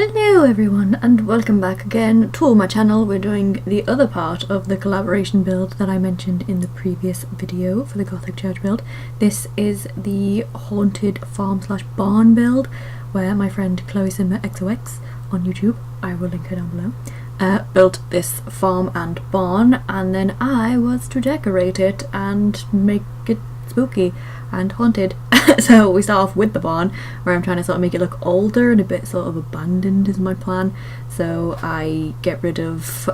Hello everyone and welcome back again to my channel. We're doing the other part of the collaboration build that I mentioned in the previous video for the Gothic church build. This is the haunted farm slash barn build where my friend ChloeSIMMER xox on YouTube, I will link her down below, built this farm and barn, and then I was to decorate it and make it spooky and haunted. So we start off with the barn, where I'm trying to sort of make it look older and a bit sort of abandoned is my plan. So I get rid of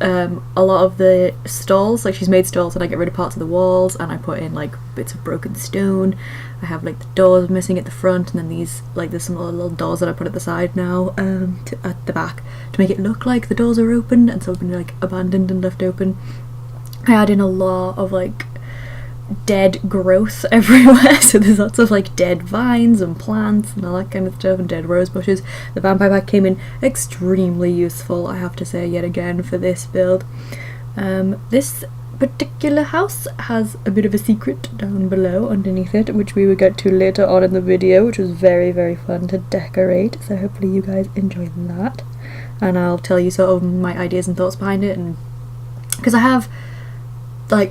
a lot of the stalls, like she's made stalls, and I get rid of parts of the walls and I put in like bits of broken stone. I have like the doors missing at the front, and then these, like there's some little doors that I put at the side now, at the back, to make it look like the doors are open and so it's been like abandoned and left open. I add in a lot of like dead growth everywhere, so there's lots of like dead vines and plants and all that kind of stuff, and dead rose bushes. The vampire pack came in extremely useful, I have to say, yet again for this build. This particular house has a bit of a secret down below underneath it, which we will get to later on in the video, which was very fun to decorate, so hopefully you guys enjoy that, and I'll tell you sort of my ideas and thoughts behind it. And because I have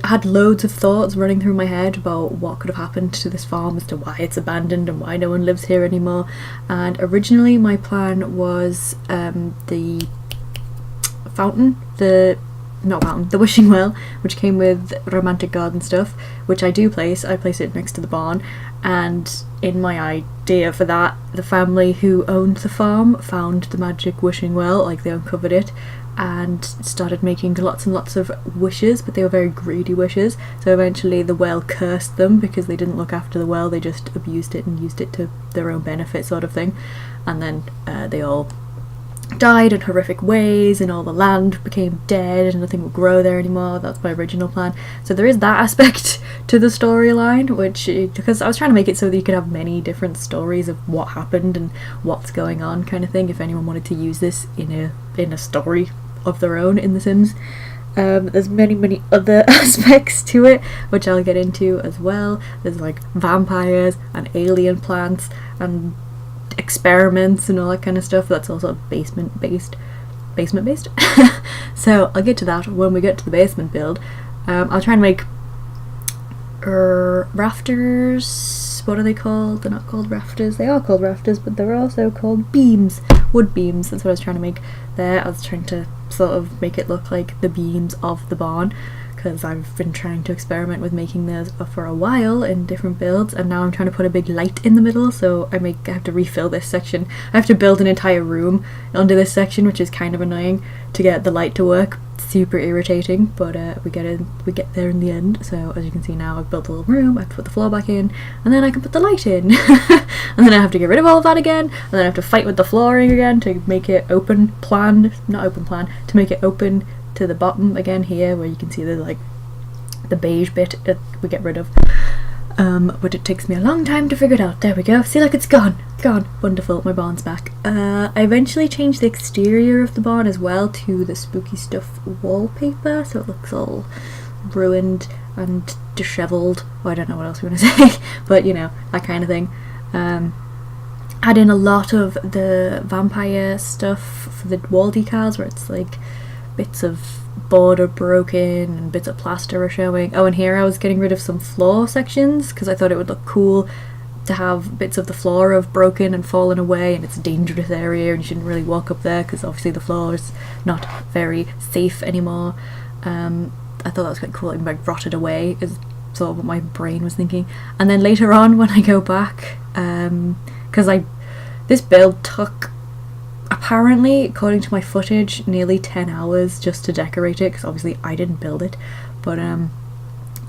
had loads of thoughts running through my head about what could have happened to this farm, as to why it's abandoned and why no one lives here anymore. And originally my plan was the fountain, the wishing well, which came with romantic garden stuff, which I do place. I place it next to the barn, and in my idea for that, the family who owned the farm found the magic wishing well, like they uncovered it and started making lots and lots of wishes, but they were very greedy wishes, so eventually the well cursed them because they didn't look after the well. They just abused it and used it to their own benefit, sort of thing, and then they all died in horrific ways and all the land became dead and nothing will grow there anymore. That's my original plan. So there is that aspect to the storyline, which, because I was trying to make it so that you could have many different stories of what happened and what's going on, kind of thing, if anyone wanted to use this in a story of their own in The Sims. There's many other aspects to it, which I'll get into as well. There's like vampires and alien plants and experiments and all that kind of stuff. That's also basement based. So I'll get to that when we get to the basement build. I'll try and make rafters. What are they called? They're not called rafters. They are called rafters, but they're also called beams. Wood beams. That's what I was trying to make there. I was trying to sort of make it look like the beams of the barn, because I've been trying to experiment with making those for a while in different builds, and now I'm trying to put a big light in the middle, so I have to refill this section. I have to build an entire room under this section, which is kind of annoying to get the light to work. Super irritating, but we get there in the end. So as you can see now, I've built a little room. I have to put the floor back in, and then I can put the light in. And then I have to get rid of all of that again, and then I have to fight with the flooring again to make it to make it open to the bottom again here, where you can see the beige bit that we get rid of. But it takes me a long time to figure it out. There we go. See, look, it's gone. Wonderful. My barn's back. I eventually changed the exterior of the barn as well to the spooky stuff wallpaper, so it looks all ruined and dishevelled. Well, I don't know what else we want to say, but you know, that kind of thing. Add in a lot of the vampire stuff for the wall decals, where it's like bits of border broken and bits of plaster are showing. Oh, and here I was getting rid of some floor sections because I thought it would look cool to have bits of the floor of broken and fallen away, and it's a dangerous area and you shouldn't really walk up there because obviously the floor is not very safe anymore. I thought that was quite cool, like rotted away is sort of what my brain was thinking. And then later on when I go back, because this build took, apparently, according to my footage, nearly 10 hours just to decorate it, because obviously I didn't build it, but I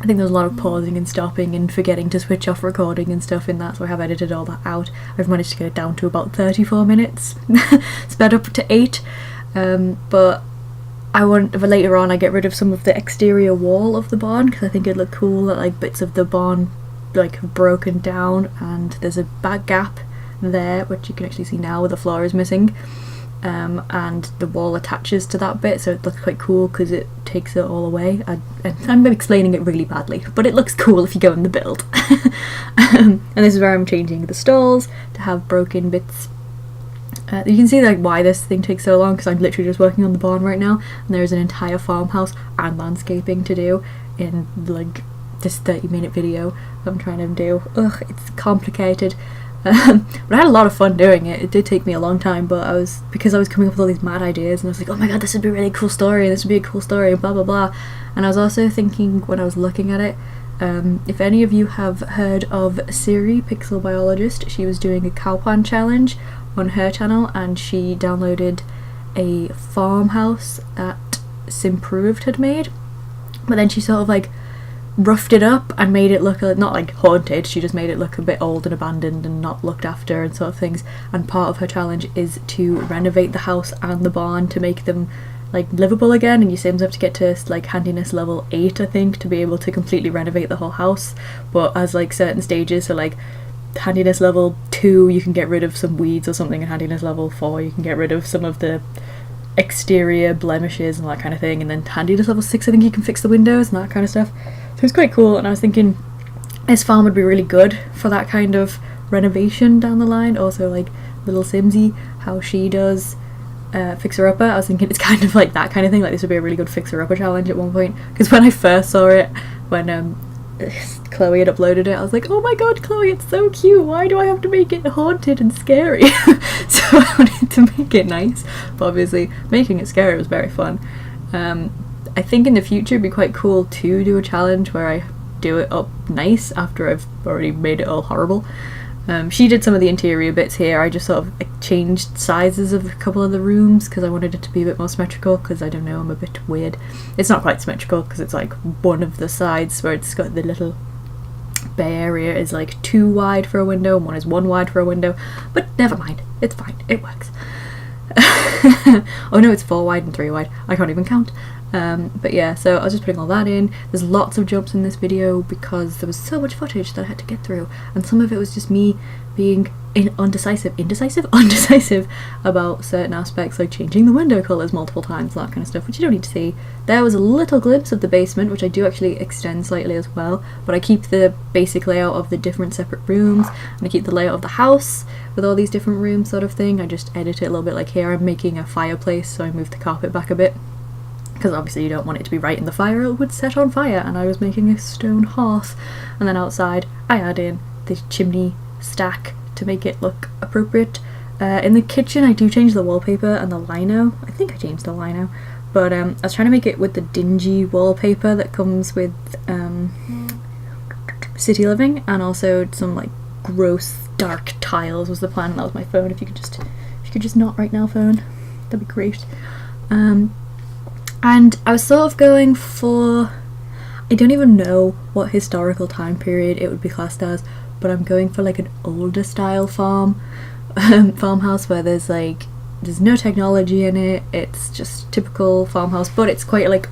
think there's a lot of pausing and stopping and forgetting to switch off recording and stuff in that, so I have edited all that out. I've managed to get it down to about 34 minutes, sped up to 8, but later on I get rid of some of the exterior wall of the barn, because I think it'd look cool that like bits of the barn have broken down, and there's a back gap there, which you can actually see now where the floor is missing, and the wall attaches to that bit, so it looks quite cool because it takes it all away. I'm explaining it really badly, but it looks cool if you go in the build. And this is where I'm changing the stalls to have broken bits You can see like why this thing takes so long, because I'm literally just working on the barn right now, and there's an entire farmhouse and landscaping to do in like this 30-minute video that I'm trying to do. Ugh, it's complicated. But I had a lot of fun doing it. It did take me a long time, but because I was coming up with all these mad ideas, and I was like, oh my god, this would be a really cool story, this would be a cool story, blah blah blah. And I was also thinking when I was looking at it, if any of you have heard of Siri, Pixel Biologist, she was doing a cowpan challenge on her channel, and she downloaded a farmhouse that Simproved had made, but then she sort of like roughed it up and made it look not like haunted, she just made it look a bit old and abandoned and not looked after and sort of things. And part of her challenge is to renovate the house and the barn to make them like livable again, and you Sims have to get to like handiness level 8 I think to be able to completely renovate the whole house, but as like certain stages, so like handiness level 2 you can get rid of some weeds or something, and handiness level 4 you can get rid of some of the exterior blemishes and all that kind of thing, and then handiness level 6 I think you can fix the windows and that kind of stuff. So it's quite cool, and I was thinking this farm would be really good for that kind of renovation down the line. Also like little Simsy, how she does Fixer Upper, I was thinking it's kind of like that kind of thing, like this would be a really good Fixer Upper challenge at one point, because when I first saw it, when Chloe had uploaded it, I was like, oh my god, Chloe, it's so cute, why do I have to make it haunted and scary? So I wanted to make it nice, but obviously making it scary was very fun. I think in the future it'd be quite cool to do a challenge where I do it up nice after I've already made it all horrible. She did some of the interior bits here. I just sort of like, changed sizes of a couple of the rooms because I wanted it to be a bit more symmetrical, because I don't know, I'm a bit weird. It's not quite symmetrical because it's like one of the sides where it's got the little bay area is like 2 wide for a window and one is 1 wide for a window, but never mind, it's fine, it works. Oh no, it's 4 wide and 3 wide, I can't even count. But yeah, so I was just putting all that in. There's lots of jumps in this video because there was so much footage that I had to get through, and some of it was just me being indecisive about certain aspects, like changing the window colours multiple times, that kind of stuff, which you don't need to see. There was a little glimpse of the basement, which I do actually extend slightly as well, but I keep the basic layout of the different separate rooms, and I keep the layout of the house with all these different rooms sort of thing. I just edit it a little bit, like here I'm making a fireplace, so I moved the carpet back a bit, because obviously you don't want it to be right in the fire, it would set on fire, and I was making a stone hearth. And then outside I add in the chimney stack to make it look appropriate. In the kitchen I do change the wallpaper and the lino. I think I changed the lino, but I was trying to make it with the dingy wallpaper that comes with City Living, and also some like gross dark tiles was the plan. That was my phone. If you could just not right now, phone, that'd be great. And I was sort of going for, I don't even know what historical time period it would be classed as, but I'm going for like an older style farmhouse where there's no technology in it, it's just typical farmhouse, but it's quite like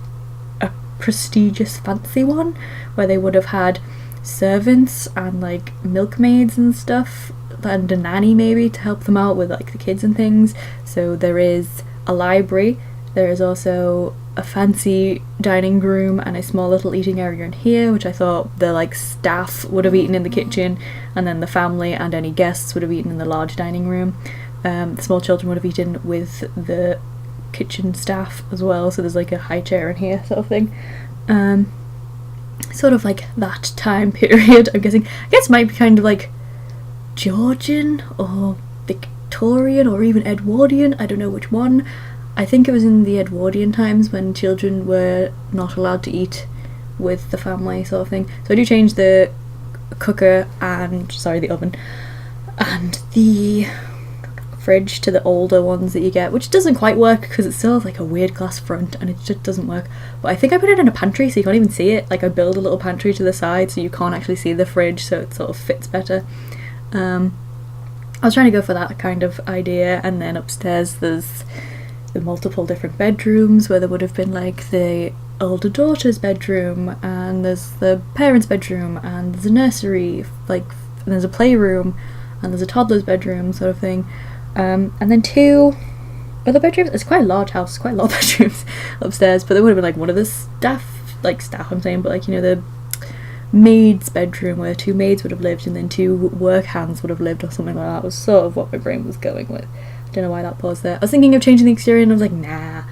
a prestigious fancy one where they would have had servants and like milkmaids and stuff, and a nanny maybe to help them out with like the kids and things. So there is a library, there is also a fancy dining room and a small little eating area in here, which I thought the like staff would have eaten in the kitchen, and then the family and any guests would have eaten in the large dining room. The small children would have eaten with the kitchen staff as well, so there's like a high chair in here sort of thing. Sort of like that time period, I'm guessing. I guess it might be kind of like Georgian or Victorian or even Edwardian, I don't know which one. I think it was in the Edwardian times when children were not allowed to eat with the family sort of thing. So I do change the cooker and, the oven and the fridge to the older ones that you get, which doesn't quite work because it still has like a weird glass front and it just doesn't work. But I think I put it in a pantry so you can't even see it. Like I build a little pantry to the side so you can't actually see the fridge, so it sort of fits better. I was trying to go for that kind of idea, and then upstairs there's the multiple different bedrooms where there would have been like the older daughter's bedroom, and there's the parents' bedroom, and there's a nursery, and there's a playroom, and there's a toddler's bedroom sort of thing, and then 2 other bedrooms. It's quite a large house, quite a lot of bedrooms upstairs, but there would have been like one of the staff I'm saying, but like, you know, the maid's bedroom where 2 maids would have lived and then 2 work hands would have lived or something like that. Was sort of what my brain was going with. I don't know why that paused there. I was thinking of changing the exterior and I was like, nah,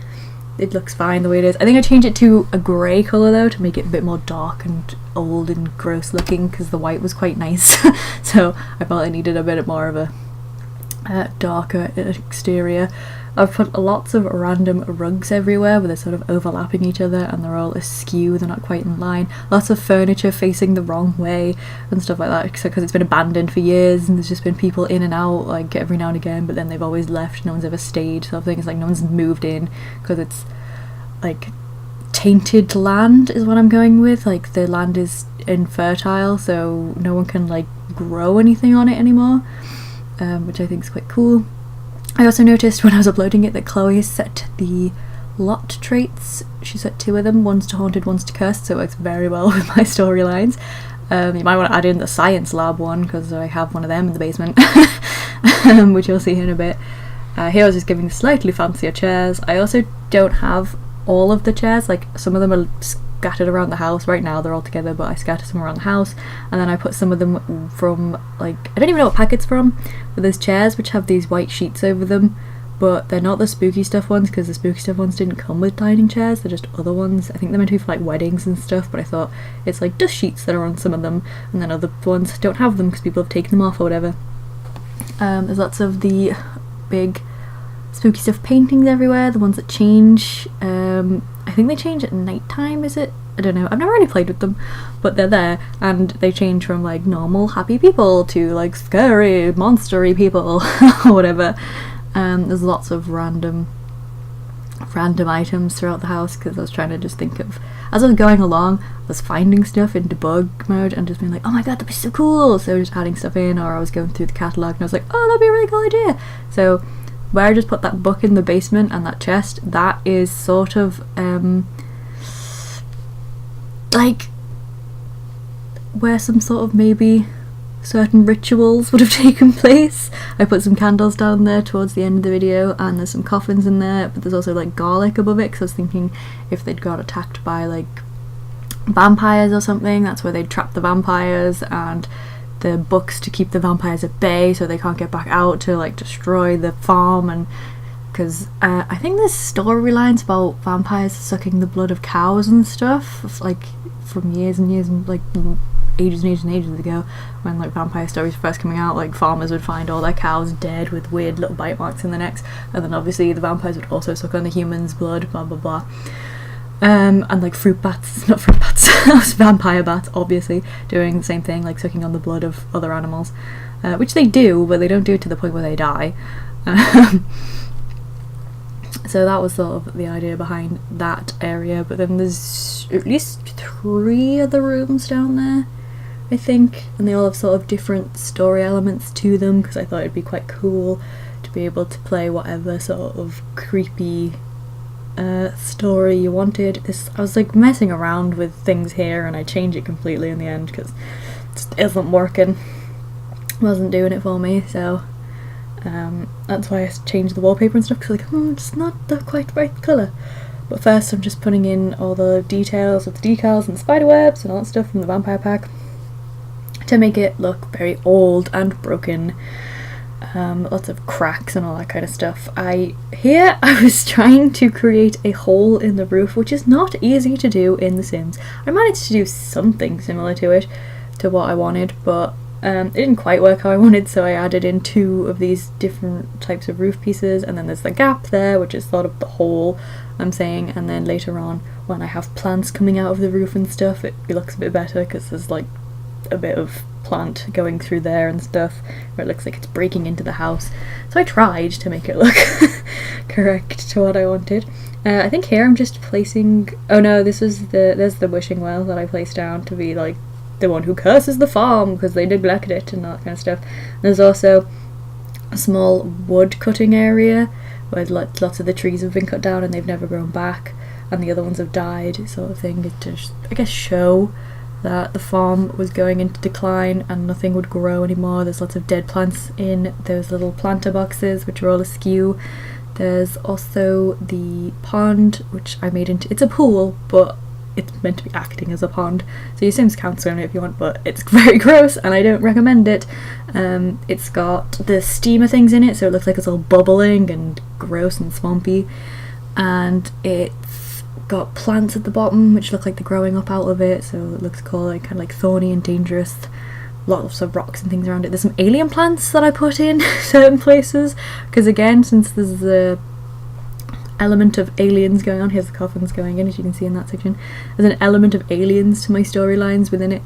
it looks fine the way it is. I think I changed it to a grey colour though, to make it a bit more dark and old and gross looking, because the white was quite nice. So I felt I needed a bit more of a darker exterior. I've put lots of random rugs everywhere where they're sort of overlapping each other and they're all askew, they're not quite in line. Lots of furniture facing the wrong way and stuff like that, because it's been abandoned for years and there's just been people in and out like every now and again, but then they've always left, no one's ever stayed sort of thing. It's like no one's moved in because it's like tainted land is what I'm going with. Like the land is infertile, so no one can like grow anything on it anymore, which I think is quite cool. I also noticed when I was uploading it that Chloe has set the lot traits. She set 2 of them, one's to haunted, one's to cursed, so it works very well with my storylines. You might want to add in the science lab one because I have one of them in the basement, which you'll see in a bit. Here I was just giving slightly fancier chairs. I also don't have all of the chairs, like some of them are scattered around the house. Right now they're all together, but I scatter some around the house, and then I put some of them from, like, I don't even know what pack it's from, but there's chairs which have these white sheets over them, but they're not the spooky stuff ones because the spooky stuff ones didn't come with dining chairs, they're just other ones. I think they're meant to be for like weddings and stuff, but I thought it's like dust sheets that are on some of them, and then other ones don't have them because people have taken them off or whatever. There's lots of the big spooky stuff paintings everywhere, the ones that change. I think they change at night time, is it? I don't know, I've never really played with them, but they're there and they change from like normal happy people to like scary monstery people or whatever. There's lots of random items throughout the house because I was trying to just think of, as I was going along, I was finding stuff in debug mode and just being like, oh my god, that'd be so cool, so just adding stuff in, or I was going through the catalogue and I was like, oh, that'd be a really cool idea. So where I just put that book in the basement and that chest, that is sort of like where some sort of maybe certain rituals would have taken place. I put some candles down there towards the end of the video, and there's some coffins in there, but there's also like garlic above it because I was thinking if they'd got attacked by like vampires or something, that's where they'd trap the vampires, and the books to keep the vampires at bay so they can't get back out to like destroy the farm. And because I think there's storylines about vampires sucking the blood of cows and stuff, like from years and years and like ages and ages and ages ago, when like vampire stories were first coming out, like farmers would find all their cows dead with weird little bite marks in their necks, and then obviously the vampires would also suck on the humans' blood, blah blah blah. And like fruit bats, not fruit bats, vampire bats, obviously, doing the same thing, like sucking on the blood of other animals, which they do, but they don't do it to the point where they die. So that was sort of the idea behind that area, but then there's at least 3 other rooms down there, I think, and they all have sort of different story elements to them, because I thought it'd be quite cool to be able to play whatever sort of creepy story you wanted. I was like messing around with things here and I changed it completely in the end because it just isn't working, wasn't doing it for me, so that's why I changed the wallpaper and stuff, because like, it's not the quite right colour. But first I'm just putting in all the details of the decals and the spider webs and all that stuff from the vampire pack to make it look very old and broken. Lots of cracks and all that kind of stuff. I was trying to create a hole in the roof, which is not easy to do in The Sims. I managed to do something similar to it, to what I wanted, but it didn't quite work how I wanted, so I added in 2 of these different types of roof pieces, and then there's the gap there, which is sort of the hole I'm saying, and then later on, when I have plants coming out of the roof and stuff, it looks a bit better, because there's like a bit of plant going through there and stuff where it looks like it's breaking into the house. So I tried to make it look correct to what I wanted. I think here I'm just placing, oh no, there's the wishing well that I placed down to be like the one who curses the farm because they neglect it and all that kind of stuff. There's also a small wood cutting area where lots of the trees have been cut down and they've never grown back, and the other ones have died, sort of thing, to I guess show that the farm was going into decline and nothing would grow anymore. There's lots of dead plants in those little planter boxes which are all askew. There's also the pond, which I made into, it's a pool, but it's meant to be acting as a pond. So your Sims can swim it if you want, but it's very gross and I don't recommend it. It's got the steamer things in it, so it looks like it's all bubbling and gross and swampy, and it's got plants at the bottom which look like they're growing up out of it, so it looks cool, like kind of like thorny and dangerous. Lots of rocks and things around it. There's some alien plants that I put in certain places, because again, since there's the element of aliens going on, here's the coffins going in, as you can see in that section, there's an element of aliens to my storylines within it.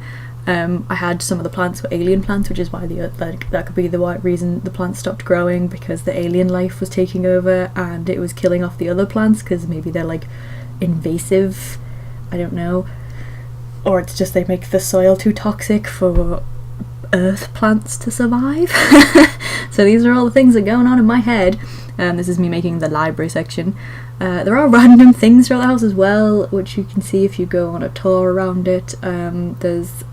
I had some of the plants were alien plants, which is why that could be the reason the plants stopped growing, because the alien life was taking over and it was killing off the other plants, because maybe they're like invasive, I don't know, or it's just they make the soil too toxic for earth plants to survive. So these are all the things that are going on in my head. This is me making the library section. There are random things throughout the house as well, which you can see if you go on a tour around it. There's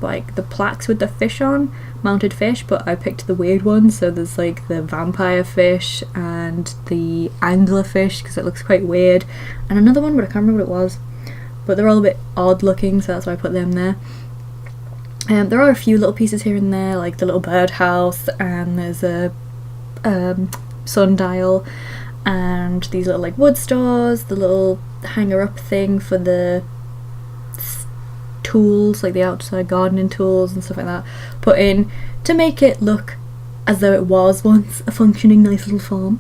like the plaques with the fish on, mounted fish, but I picked the weird ones. So there's like the vampire fish and the angler fish, because it looks quite weird, and another one, but I can't remember what it was, but they're all a bit odd looking, so that's why I put them there. There are a few little pieces here and there, like the little birdhouse, and there's a sundial, and these little like wood stores, the little hanger up thing for the tools, like the outside gardening tools and stuff like that, put in to make it look as though it was once a functioning nice little farm.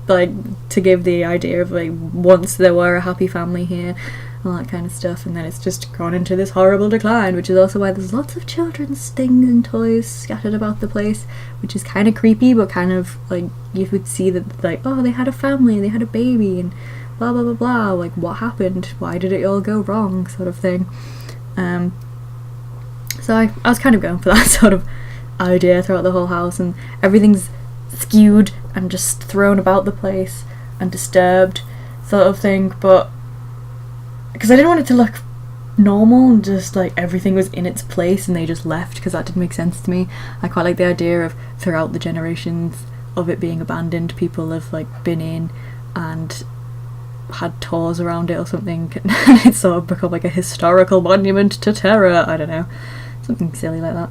Like to give the idea of like once there were a happy family here, all that kind of stuff, and then it's just gone into this horrible decline, which is also why there's lots of children's things and toys scattered about the place, which is kind of creepy, but kind of like you would see that like, oh, they had a family, they had a baby, and blah blah blah blah, like what happened, why did it all go wrong, sort of thing. So I was kind of going for that sort of idea throughout the whole house, and everything's skewed and just thrown about the place and disturbed sort of thing, but because I didn't want it to look normal and just like everything was in its place and they just left, because that didn't make sense to me. I quite like the idea of throughout the generations of it being abandoned, people have like been in and had tours around it or something, and it's sort of become like a historical monument to terror, I don't know, something silly like that.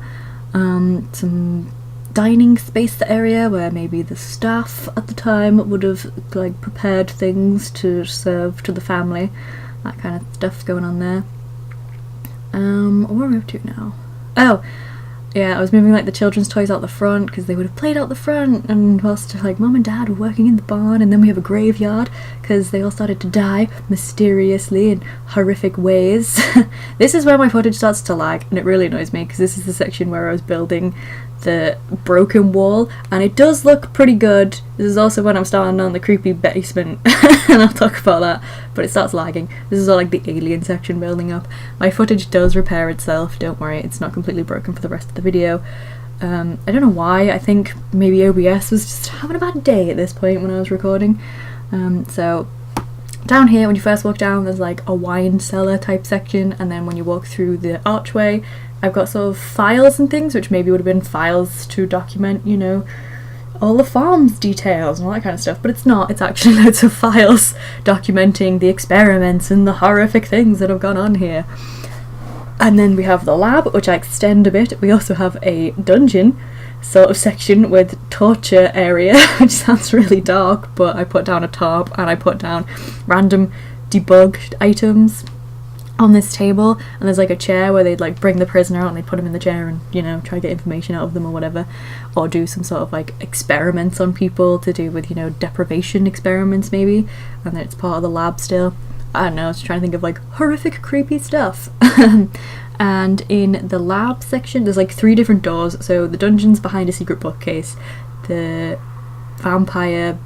Some dining space area where maybe the staff at the time would have like prepared things to serve to the family, that kind of stuff going on there. What are we up to now? Oh yeah, I was moving like the children's toys out the front, because they would have played out the front, and whilst like mum and dad were working in the barn, and then we have a graveyard because they all started to die mysteriously in horrific ways. This is where my footage starts to lag, and it really annoys me, because this is the section where I was building the broken wall, and it does look pretty good. This is also when I'm starting on the creepy basement, and I'll talk about that, but it starts lagging. This is all like the alien section building up. My footage does repair itself, don't worry, it's not completely broken for the rest of the video. I don't know why, I think maybe OBS was just having a bad day at this point when I was recording. So down here, when you first walk down, there's like a wine cellar type section, and then when you walk through the archway, I've got sort of files and things, which maybe would have been files to document, you know, all the farm's details and all that kind of stuff, but it's not. It's actually loads of files documenting the experiments and the horrific things that have gone on here. And then we have the lab, which I extend a bit. We also have a dungeon sort of section with torture area, which sounds really dark, but I put down a tarp and I put down random debugged items on this table, and there's like a chair where they'd like bring the prisoner out and they'd put him in the chair and, you know, try to get information out of them or whatever, or do some sort of like experiments on people to do with, you know, deprivation experiments maybe, and then it's part of the lab still. I don't know, I was trying to think of like horrific creepy stuff. And in the lab section there's like 3 different doors. So the dungeon's behind a secret bookcase, the vampire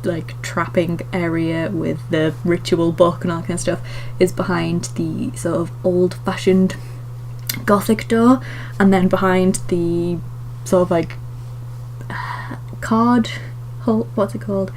like trapping area with the ritual book and all that kind of stuff is behind the sort of old-fashioned gothic door, and then behind the sort of like card hole, what's it called,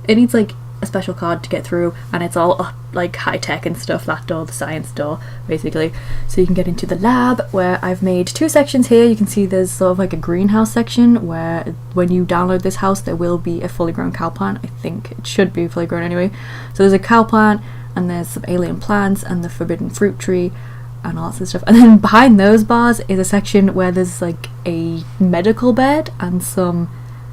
it needs like a special card to get through, and it's all up like high-tech and stuff, that door, the science door basically. So you can get into the lab, where I've made 2 sections here. You can see there's sort of like a greenhouse section where when you download this house there will be a fully grown cow plant. I think it should be fully grown anyway. So there's a cow plant, and there's some alien plants and the forbidden fruit tree and all that stuff. And then behind those bars is a section where there's like a medical bed and some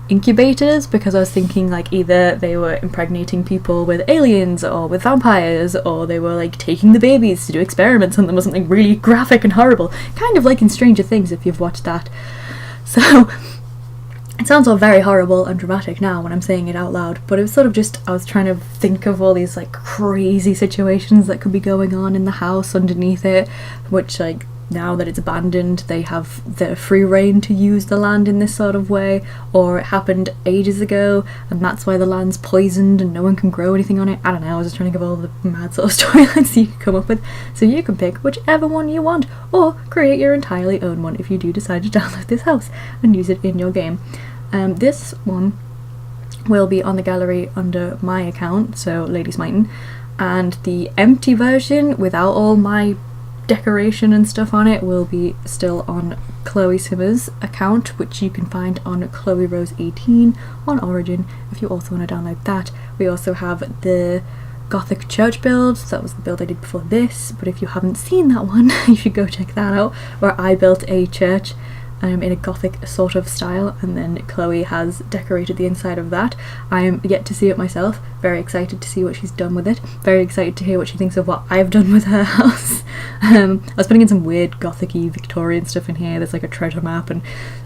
incubators, because I was thinking like either they were impregnating people with aliens or with vampires, or they were like taking the babies to do experiments on them or something really graphic and horrible, kind of like in Stranger Things if you've watched that. So it sounds all very horrible and dramatic now when I'm saying it out loud, but it was sort of just, I was trying to think of all these like crazy situations that could be going on in the house underneath it, which like now that it's abandoned they have the free reign to use the land in this sort of way, or it happened ages ago and that's why the land's poisoned and no one can grow anything on it. I don't know, I was just trying to give all the mad sort of storylines you can come up with, so you can pick whichever one you want or create your entirely own one if you do decide to download this house and use it in your game. This one will be on the gallery under my account, so LadySmitan, and the empty version without all my decoration and stuff on it will be still on ChloeSIMMER's account, which you can find on ChloeRose18 on Origin if you also want to download that. We also have the Gothic church build, so that was the build I did before this, but if you haven't seen that one you should go check that out, where I built a church in a Gothic sort of style, and then Chloe has decorated the inside of that. I'm yet to see it myself, very excited to see what she's done with it, very excited to hear what she thinks of what I've done with her house. I was putting in some weird Gothic-y Victorian stuff in here. There's like a treasure map and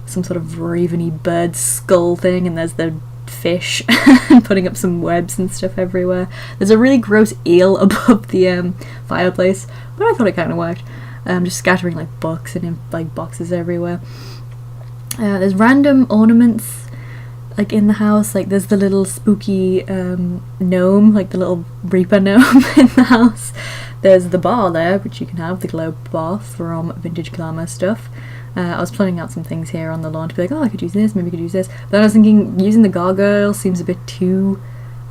some sort of raveny bird skull thing, and there's the fish and putting up some webs and stuff everywhere. There's a really gross eel above the fireplace, but I thought it kind of worked. Just scattering like books and in like boxes everywhere. There's random ornaments like in the house, like there's the little spooky gnome, like the little Reaper gnome in the house. There's the bar there, which you can have, the globe bar from Vintage Glamour stuff. I was planning out some things here on the lawn to be like, oh, I could use this, maybe I could use this. But then I was thinking using the gargoyle seems a bit too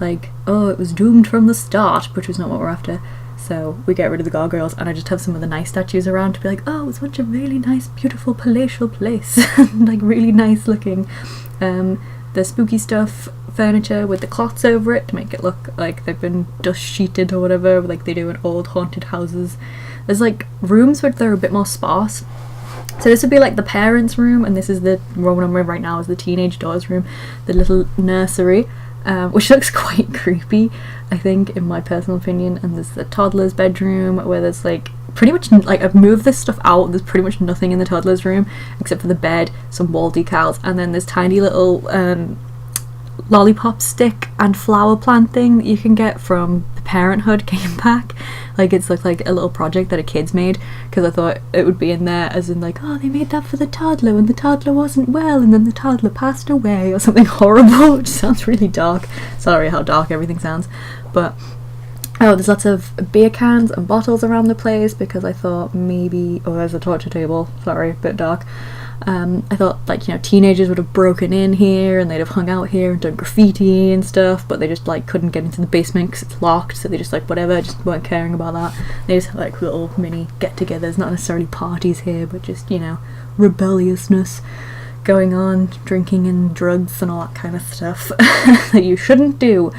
like, oh, it was doomed from the start, which was not what we're after. So we get rid of the gargoyles and I just have some of the nice statues around to be like, oh, it's such a really nice, beautiful, palatial place. Like really nice looking. The spooky stuff, furniture with the cloths over it to make it look like they've been dust sheeted or whatever, like they do in old haunted houses. There's like rooms where they're a bit more sparse. So this would be like the parents' room, and this is the one I'm in right now is the teenage daughter's room, the little nursery. Which looks quite creepy, I think, in my personal opinion. And there's the toddler's bedroom where there's like pretty much like I've moved this stuff out. There's pretty much nothing in the toddler's room except for the bed, some wall decals, and then this tiny little lollipop stick and flower plant thing that you can get from the Parenthood game pack. Like it's like a little project that a kid's made, because I thought it would be in there as in like, oh, they made that for the toddler when the toddler wasn't well and then the toddler passed away or something horrible, which sounds really dark. Sorry how dark everything sounds. But oh, there's lots of beer cans and bottles around the place because I thought maybe, oh, there's a torture table, sorry, a bit dark. I thought like, you know, teenagers would have broken in here and they'd have hung out here and done graffiti and stuff, but they just like couldn't get into the basement because it's locked, so they just like whatever, just weren't caring about that. They just had like little mini get-togethers, not necessarily parties here, but just, you know, rebelliousness going on, drinking and drugs and all that kind of stuff that you shouldn't do.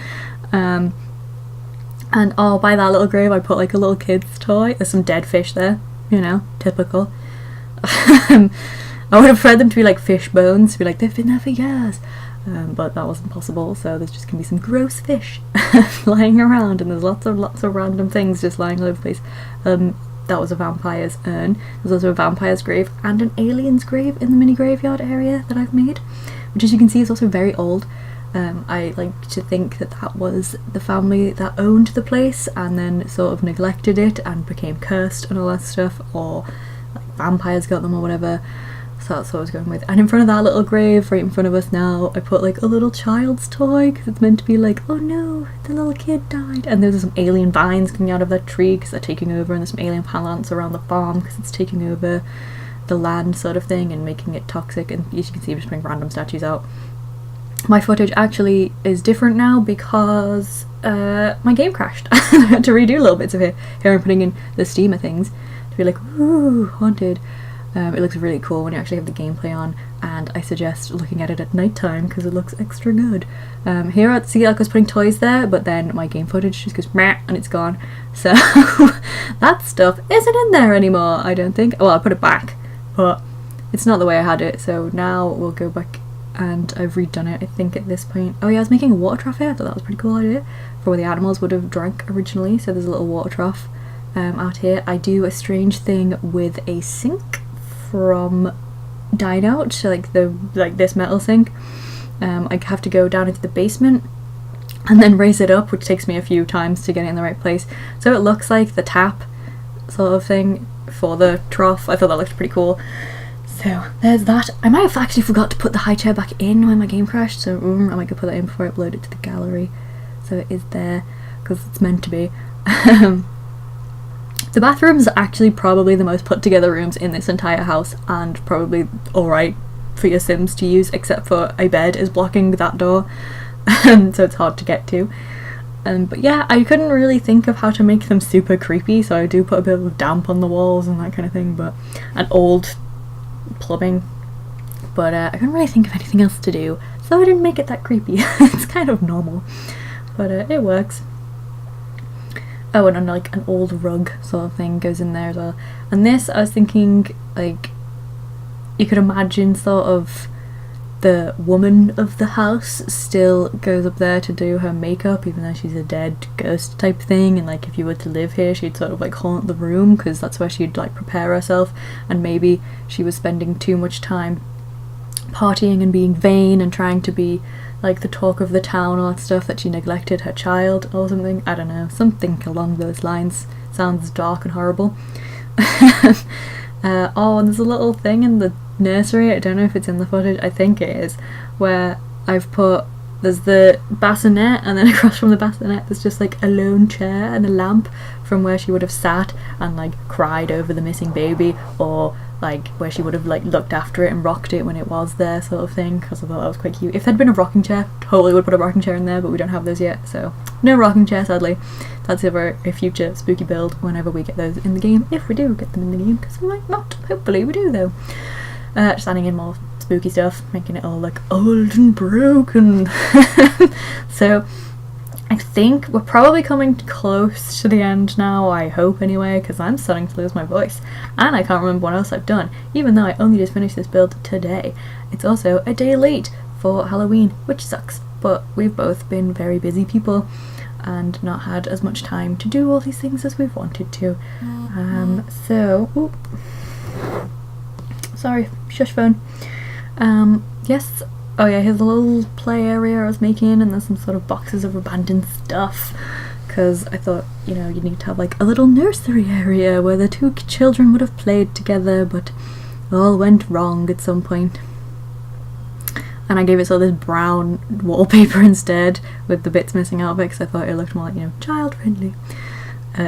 And oh, by that little grave I put like a little kid's toy. There's some dead fish there, you know, typical. I would have preferred them to be like fish bones, to be like, they've been there for years, but that wasn't possible, so there's just gonna be some gross fish lying around, and there's lots of random things just lying all over the place. That was a vampire's urn. There's also a vampire's grave and an alien's grave in the mini graveyard area that I've made, which as you can see is also very old. I like to think that that was the family that owned the place and then sort of neglected it and became cursed and all that stuff, or like vampires got them or whatever. So that's what I was going with. And in front of that little grave, right in front of us now, I put like a little child's toy because it's meant to be like, oh no, the little kid died. And there's some alien vines coming out of that tree because they're taking over, and there's some alien plants around the farm because it's taking over the land sort of thing and making it toxic. And as you can see, I'm just putting random statues out. My footage actually is different now because my game crashed. I had to redo little bits of it. Here I'm putting in the steamer things to be like, ooh, haunted. It looks really cool when you actually have the gameplay on, and I suggest looking at it at night time because it looks extra good. Here I see like I was putting toys there, but then my game footage just goes meh and it's gone, so that stuff isn't in there anymore, I don't think. Well, I put it back, but it's not the way I had it, so now we'll go back and I've redone it I think at this point. Oh yeah, I was making a water trough here. I thought that was a pretty cool idea for where the animals would have drank originally, so there's a little water trough out here. I do a strange thing with a sink from Dine Out, so like this metal sink. I have to go down into the basement and then raise it up, which takes me a few times to get it in the right place, so it looks like the tap sort of thing for the trough. I thought that looked pretty cool. So there's that. I might have actually forgot to put the high chair back in when my game crashed, so I might go put that in before I upload it to the gallery, so it is there because it's meant to be. The bathroom's actually probably the most put together rooms in this entire house, and probably alright for your Sims to use, except for a bed is blocking that door, so it's hard to get to. But yeah, I couldn't really think of how to make them super creepy, so I do put a bit of damp on the walls and that kind of thing, but an old plumbing, but I couldn't really think of anything else to do, so I didn't make it that creepy. It's kind of normal, but it works. Oh, and like an old rug sort of thing goes in there as well. And this, I was thinking, like, you could imagine sort of the woman of the house still goes up there to do her makeup, even though she's a dead ghost type thing, and like if you were to live here she'd sort of like haunt the room because that's where she'd like prepare herself, and maybe she was spending too much time partying and being vain and trying to be like the talk of the town, all that stuff, that she neglected her child or something. I don't know, something along those lines. Sounds dark and horrible. Oh, and there's a little thing in the nursery, I don't know if it's in the footage, I think it is, where I've put, there's the bassinet, and then across from the bassinet there's just like a lone chair and a lamp from where she would have sat and like cried over the missing baby, or like where she would have like looked after it and rocked it when it was there, sort of thing, because I thought that was quite cute. If there'd been a rocking chair, totally would put a rocking chair in there, but we don't have those yet, so no rocking chair sadly. That's for a future spooky build whenever we get those in the game, if we do get them in the game, because we might not, hopefully we do though. Just adding in more spooky stuff, making it all like old and broken. So I think we're probably coming close to the end now, I hope anyway, because I'm starting to lose my voice and I can't remember what else I've done, even though I only just finished this build today. It's also a day late for Halloween, which sucks, but we've both been very busy people and not had as much time to do all these things as we've wanted to. Sorry, shush phone. Yes, oh yeah, here's a little play area I was making, and there's some sort of boxes of abandoned stuff, because I thought, you know, you need to have like a little nursery area where the two children would have played together, but it all went wrong at some point. And I gave it sort of this brown wallpaper instead, with the bits missing out of it, because I thought it looked more like, you know, child friendly,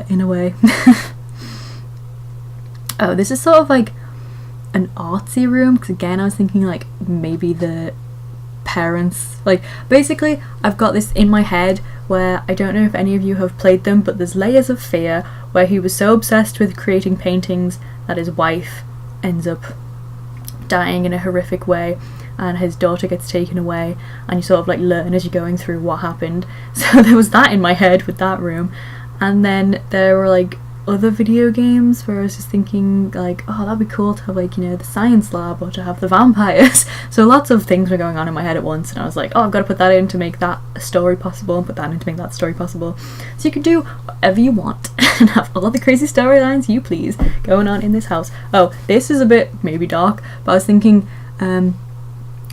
in a way. Oh, this is sort of like an artsy room, because again I was thinking like maybe the parents, like basically I've got this in my head where I don't know if any of you have played them, but there's Layers of Fear, where he was so obsessed with creating paintings that his wife ends up dying in a horrific way and his daughter gets taken away, and you sort of like learn as you're going through what happened. So there was that in my head with that room, and then there were like other video games where I was just thinking like, oh, that'd be cool to have like, you know, the science lab, or to have the vampires. So lots of things were going on in my head at once, and I was like, oh, I've got to put that in to make that a story possible, and put that in to make that story possible. So you can do whatever you want and have all the crazy storylines you please going on in this house. Oh, this is a bit maybe dark, but I was thinking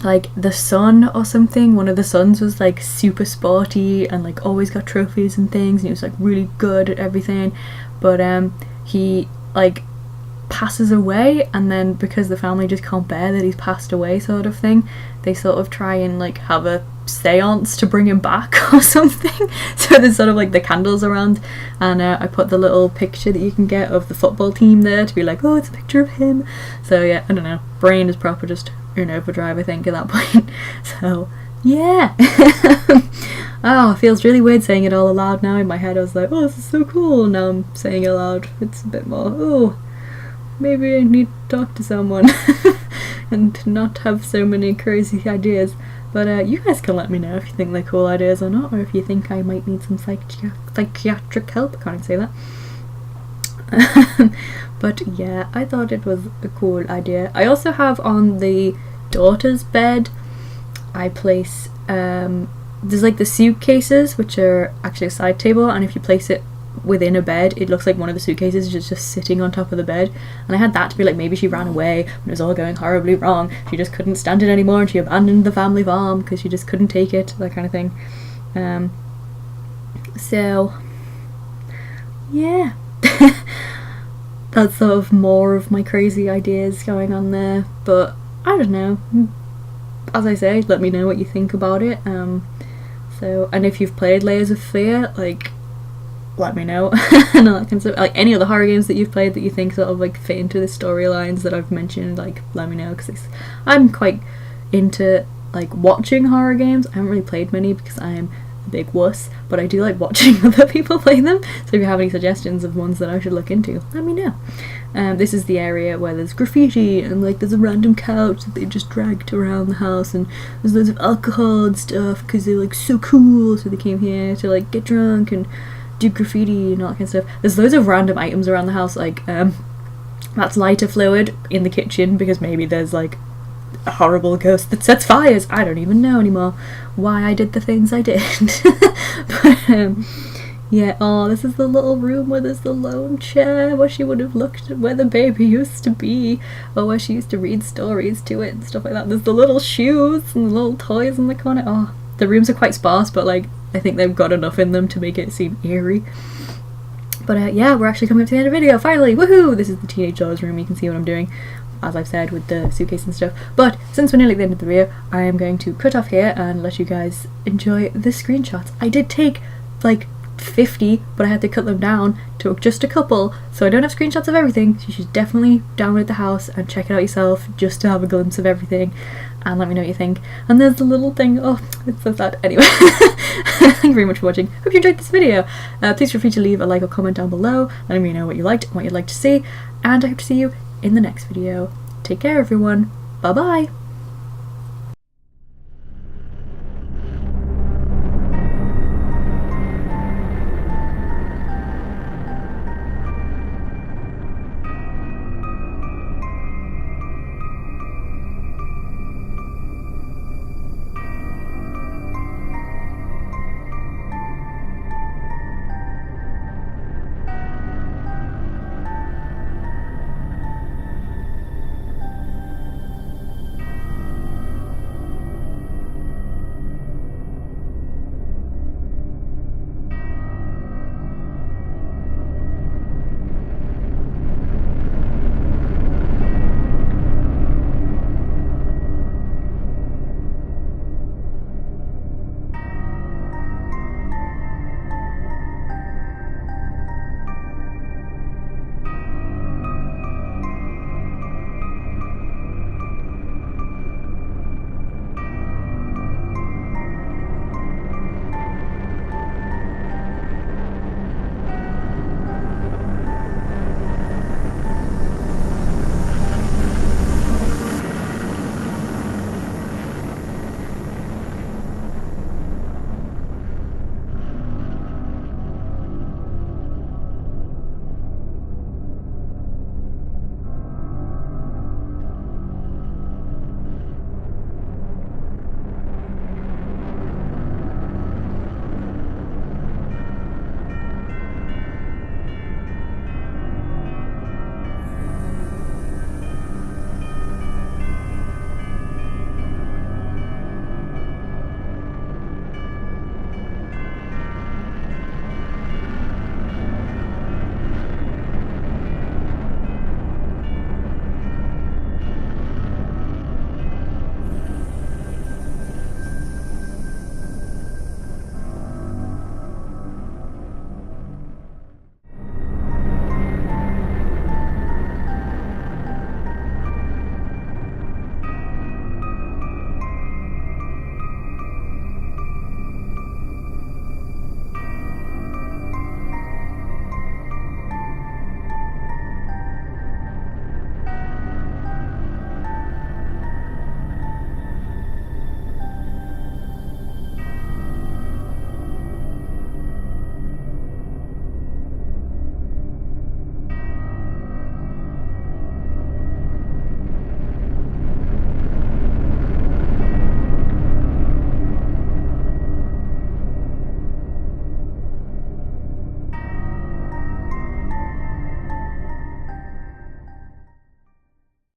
like the son or something, one of the sons was like super sporty and like always got trophies and things, and he was like really good at everything, but he like passes away, and then because the family just can't bear that he's passed away sort of thing, they sort of try and like have a seance to bring him back or something. So there's sort of like the candles around, and I put the little picture that you can get of the football team there to be like, oh, it's a picture of him. So yeah, I don't know, brain is proper just in overdrive I think at that point. So yeah. Oh, it feels really weird saying it all aloud now. In my head I was like, oh, this is so cool. Now I'm saying it aloud, it's a bit more, oh, maybe I need to talk to someone. and not have so many crazy ideas. But you guys can let me know if you think they're cool ideas or not, or if you think I might need some psychiatric help. I can't even say that. But yeah, I thought it was a cool idea. I also have on the daughter's bed, I place there's like the suitcases, which are actually a side table, and if you place it within a bed, it looks like one of the suitcases is just sitting on top of the bed. And I had that to be like, maybe she ran away when it was all going horribly wrong, she just couldn't stand it anymore and she abandoned the family farm because she just couldn't take it, that kind of thing. So yeah. That's sort of more of my crazy ideas going on there, but I don't know, as I say, let me know what you think about it. And if you've played Layers of Fear, like, let me know. And all that kind of stuff. Like any other horror games that you've played that you think sort of like fit into the storylines that I've mentioned, like, let me know, because I'm quite into like watching horror games. I haven't really played many because I am a big wuss, but I do like watching other people play them. So if you have any suggestions of ones that I should look into, let me know. This is the area where there's graffiti and like there's a random couch that they just dragged around the house, and there's loads of alcohol and stuff because they're like so cool, so they came here to like get drunk and do graffiti and all that kind of stuff. There's loads of random items around the house, like that's lighter fluid in the kitchen because maybe there's like a horrible ghost that sets fires. I don't even know anymore why I did the things I did. But yeah, oh, this is the little room where there's the lone chair where she would have looked at where the baby used to be, or where she used to read stories to it and stuff like that. There's the little shoes and the little toys in the corner. Oh, the rooms are quite sparse, but like I think they've got enough in them to make it seem eerie. But yeah, we're actually coming up to the end of the video, finally! Woohoo! This is the teenage daughter's room. You can see what I'm doing, as I've said, with the suitcase and stuff. But since we're nearly at the end of the video, I am going to cut off here and let you guys enjoy the screenshots. I did take like 50, but I had to cut them down to just a couple, so I don't have screenshots of everything, so you should definitely download the house and check it out yourself just to have a glimpse of everything and let me know what you think. And there's the little thing, oh, it's so sad. Anyway, thank you very much for watching. Hope you enjoyed this video. Please feel free to leave a like or comment down below, letting me know what you liked and what you'd like to see, and I hope to see you in the next video. Take care everyone, bye bye!